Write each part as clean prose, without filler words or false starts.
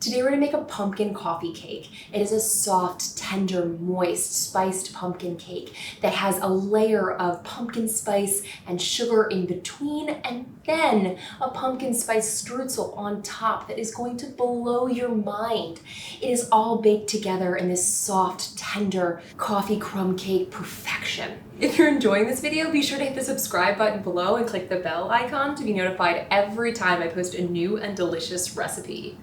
Today we're gonna make a pumpkin coffee cake. It is a soft, tender, moist, spiced pumpkin cake that has a layer of pumpkin spice and sugar in between, and then a pumpkin spice strudel on top that is going to blow your mind. It is all baked together in this soft, tender coffee crumb cake perfection. If you're enjoying this video, be sure to hit the subscribe button below and click the bell icon to be notified every time I post a new and delicious recipe.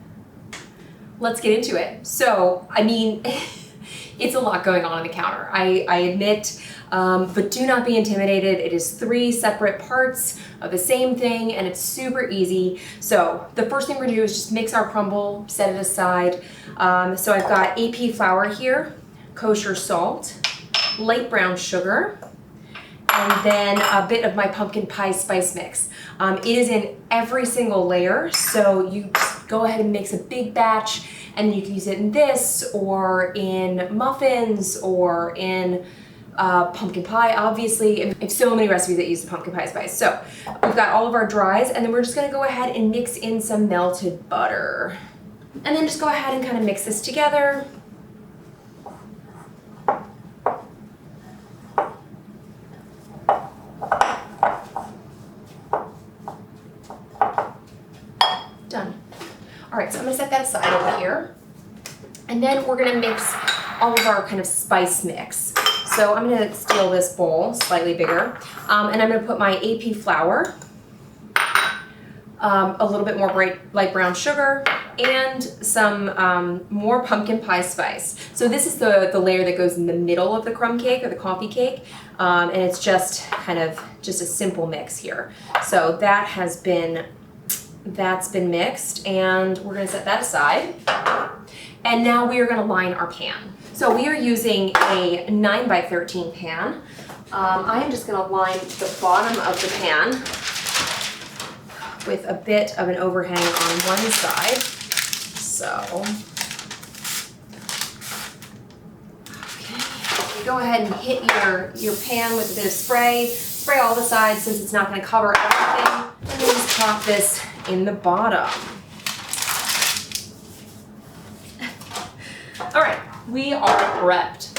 Let's get into it. So, I mean, it's a lot going on the counter, I admit, but do not be intimidated. It is 3 separate parts of the same thing, and it's super easy. So the first thing we're gonna do is just mix our crumble, set it aside. So I've got AP flour here, kosher salt, light brown sugar, and then a bit of my pumpkin pie spice mix. It is in every single layer, so you just go ahead and mix a big batch, and you can use it in this, or in muffins, or in pumpkin pie, obviously. I have so many recipes that use the pumpkin pie spice. So we've got all of our dries, and then we're just gonna go ahead and mix in some melted butter. And then just go ahead and kind of mix this together. Done. All right, so I'm gonna set that aside over here. And then we're gonna mix all of our kind of spice mix. So I'm gonna steal this bowl, slightly bigger, and I'm gonna put my AP flour, a little bit more light brown sugar, and some more pumpkin pie spice. So this is the layer that goes in the middle of the crumb cake or the coffee cake, and it's just kind of just a simple mix here. So that's been mixed, and we're gonna set that aside. And now we are gonna line our pan. So we are using a 9x13 pan. I am just gonna line the bottom of the pan with a bit of an overhang on one side. So, okay. You go ahead and hit your pan with a bit of spray. Spray all the sides since it's not gonna cover everything. And then just pop this in the bottom. All right, we are prepped.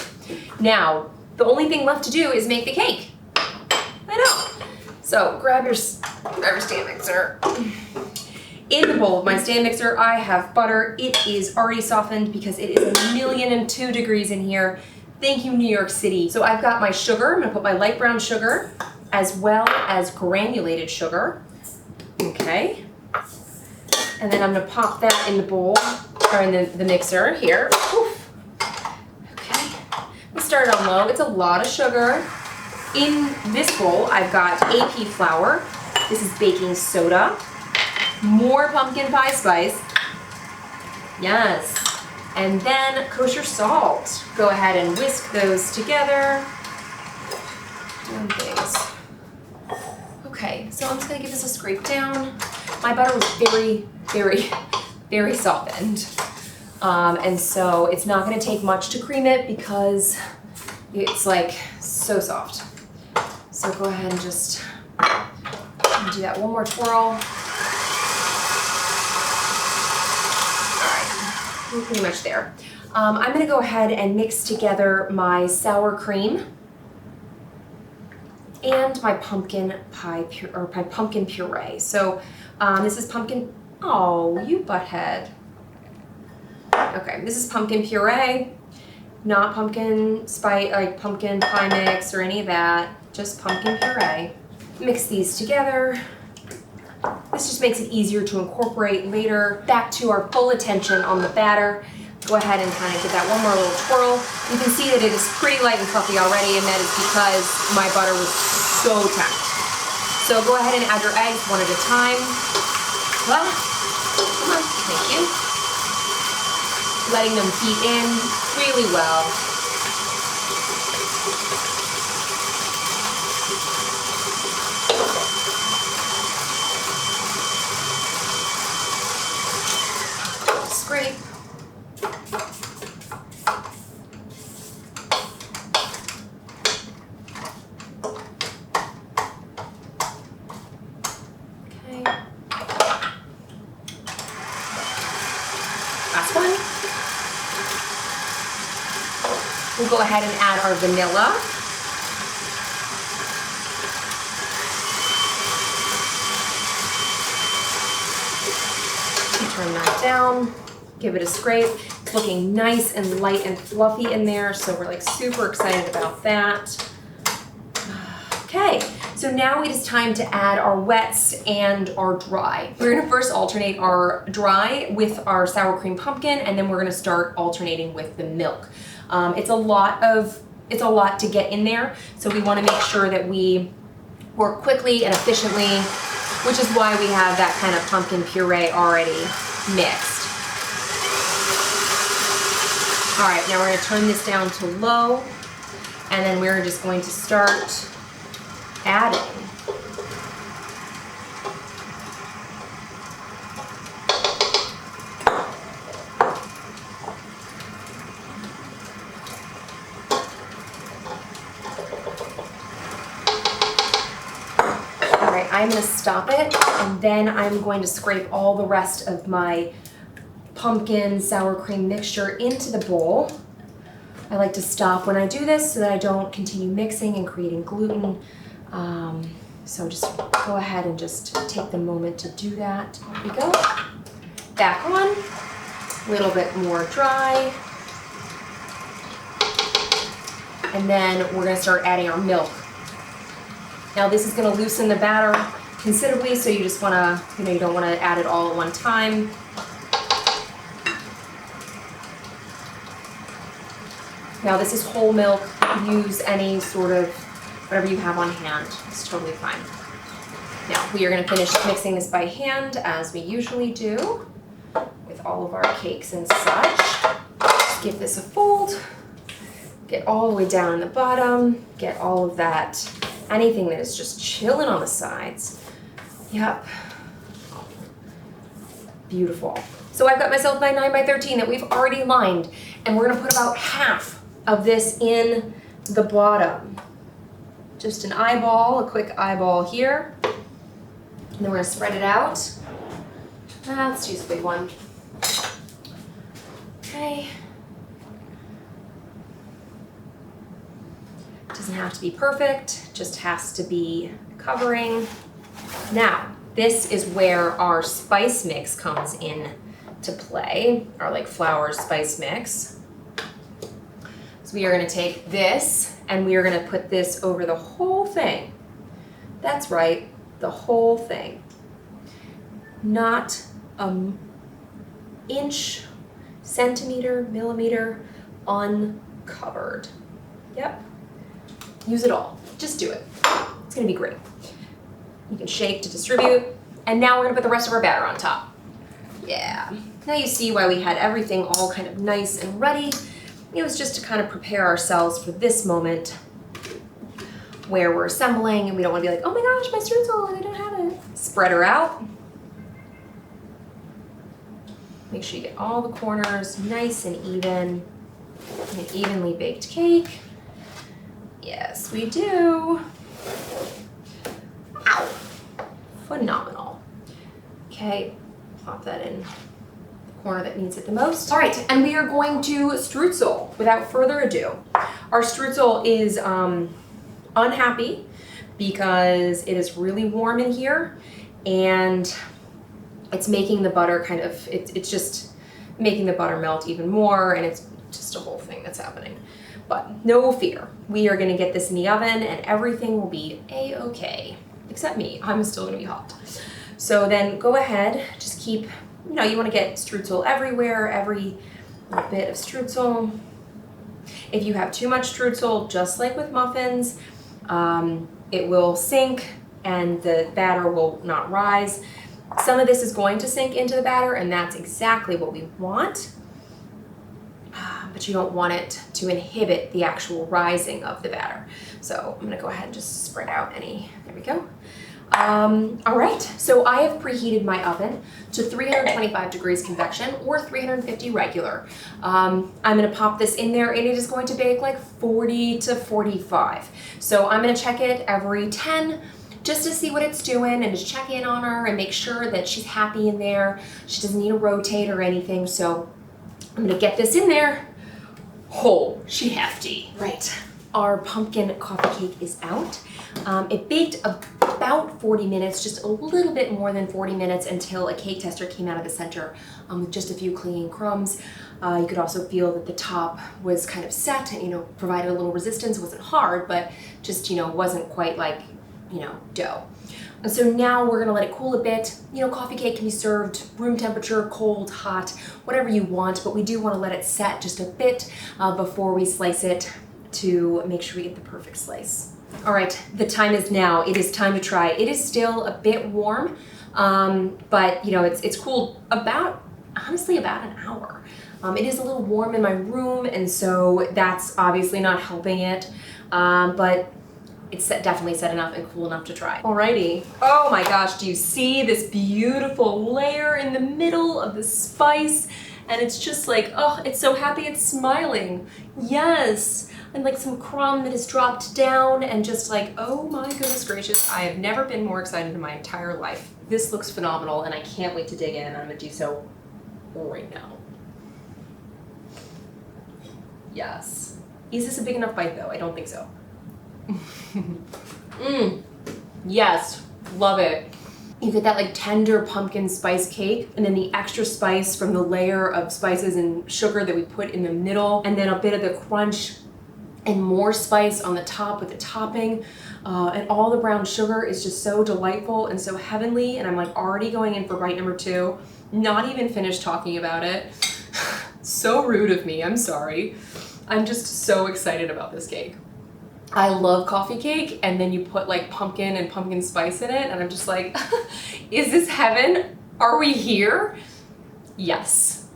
Now, the only thing left to do is make the cake. I know. So grab your stand mixer. In the bowl of my stand mixer, I have butter. It is already softened because it is 1,002 degrees in here. Thank you, New York City. So I've got my sugar. I'm gonna put my light brown sugar as well as granulated sugar. Okay. And then I'm gonna pop that in the bowl, or in the mixer here. Oof. Okay, let's start on low. It's a lot of sugar. In this bowl, I've got AP flour. This is baking soda. More pumpkin pie spice. Yes. And then kosher salt. Go ahead and whisk those together. Doing things. Okay, so I'm just gonna give this a scrape down. My butter was very, very, very softened. And so it's not gonna take much to cream it because it's like so soft. So go ahead and just do that one more twirl. All right, we're pretty much there. I'm gonna go ahead and mix together my sour cream and my pumpkin pie or my pumpkin puree. So this is pumpkin. Oh, you butthead. Okay, this is pumpkin puree, not pumpkin spice, like pumpkin pie mix or any of that. Just pumpkin puree. Mix these together. This just makes it easier to incorporate later. Back to our full attention on the batter. Go ahead and kind of give that one more little twirl. You can see that it is pretty light and fluffy already, and that is because my butter was so tight. So go ahead and add your eggs one at a time. Well, come on, thank you. Letting them heat in really well. Scrape. Okay. Last one. We'll go ahead and add our vanilla. Turn that down, give it a scrape. It's looking nice and light and fluffy in there, so we're like super excited about that. Okay, so now it is time to add our wets and our dry. We're gonna first alternate our dry with our sour cream pumpkin, and then we're gonna start alternating with the milk. It's a lot to get in there, so we wanna make sure that we work quickly and efficiently, which is why we have that kind of pumpkin puree already mixed. All right, now we're gonna turn this down to low, and then we're just going to start adding. I'm going to stop it, and then I'm going to scrape all the rest of my pumpkin sour cream mixture into the bowl. I like to stop when I do this so that I don't continue mixing and creating gluten. So just go ahead and just take the moment to do that. There we go. Back on. A little bit more dry. And then we're going to start adding our milk. Now this is going to loosen the batter considerably, so you just want to, you don't want to add it all at one time. Now this is whole milk. Use any sort of, whatever you have on hand. It's totally fine. Now we are going to finish mixing this by hand as we usually do with all of our cakes and such. Just give this a fold. Get all the way down in the bottom. Get all of that. Anything that is just chilling on the sides. Yep. Beautiful. So I've got myself my 9x13 that we've already lined, and we're gonna put about half of this in the bottom. Just an eyeball, a quick eyeball here. And then we're gonna spread it out. Let's use a big one. Okay. Doesn't have to be perfect, just has to be covering. Now, this is where our spice mix comes in to play, our like flour spice mix. So we are gonna take this and we are gonna put this over the whole thing. That's right, the whole thing. Not an inch, centimeter, millimeter uncovered. Yep. Use it all. Just do it. It's gonna be great. You can shake to distribute. And now we're gonna put the rest of our batter on top. Yeah. Now you see why we had everything all kind of nice and ready. It was just to kind of prepare ourselves for this moment where we're assembling and we don't wanna be like, oh my gosh, my streusel, and I don't have it. Spread her out. Make sure you get all the corners nice and even. An evenly baked cake. Yes, we do. Ow. Phenomenal. Okay, pop that in the corner that needs it the most. All right, and we are going to streusel without further ado. Our streusel is unhappy because it is really warm in here, and it's making the butter kind of, it's just making the butter melt even more, and it's just a whole thing that's happening. But no fear, we are gonna get this in the oven and everything will be a-okay. Except me, I'm still gonna be hot. So then go ahead, just keep, you wanna get streusel everywhere, every little bit of streusel. If you have too much streusel, just like with muffins, it will sink and the batter will not rise. Some of this is going to sink into the batter, and that's exactly what we want. But you don't want it to inhibit the actual rising of the batter. So I'm gonna go ahead and just spread out any, there we go. All right, so I have preheated my oven to 325 degrees convection or 350 regular. I'm gonna pop this in there and it is going to bake like 40 to 45. So I'm gonna check it every 10 just to see what it's doing and just check in on her and make sure that she's happy in there. She doesn't need to rotate or anything. So I'm gonna get this in there. Oh, she hefty. Right, our pumpkin coffee cake is out. It baked about 40 minutes, just a little bit more than 40 minutes until a cake tester came out of the center with just a few clinging crumbs. You could also feel that the top was kind of set and, provided a little resistance. It wasn't hard, but just, wasn't quite like, dough. And so now we're gonna let it cool a bit. Coffee cake can be served room temperature, cold, hot, whatever you want, but we do wanna let it set just a bit before we slice it to make sure we get the perfect slice. All right, the time is now. It is time to try. It is still a bit warm, but it's cooled honestly about an hour. It is a little warm in my room, and so that's obviously not helping it, but it's definitely set enough and cool enough to try. Alrighty. Oh my gosh, do you see this beautiful layer in the middle of the spice? And it's just like, oh, it's so happy it's smiling. Yes. And like some crumb that has dropped down and just like, oh my goodness gracious, I have never been more excited in my entire life. This looks phenomenal and I can't wait to dig in. I'm gonna do so right now. Yes. Is this a big enough bite though? I don't think so. Yes, love it. You get that like tender pumpkin spice cake and then the extra spice from the layer of spices and sugar that we put in the middle, and then a bit of the crunch and more spice on the top with the topping, and all the brown sugar is just so delightful and so heavenly, and I'm like already going in for bite number 2, not even finished talking about it. So rude of me, I'm sorry. I'm just so excited about this cake. I love coffee cake, and then you put like pumpkin and pumpkin spice in it, and I'm just like, is this heaven? Are we here? Yes.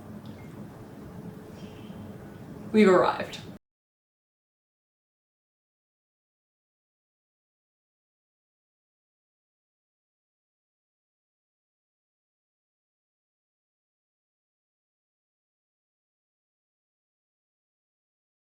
We've arrived.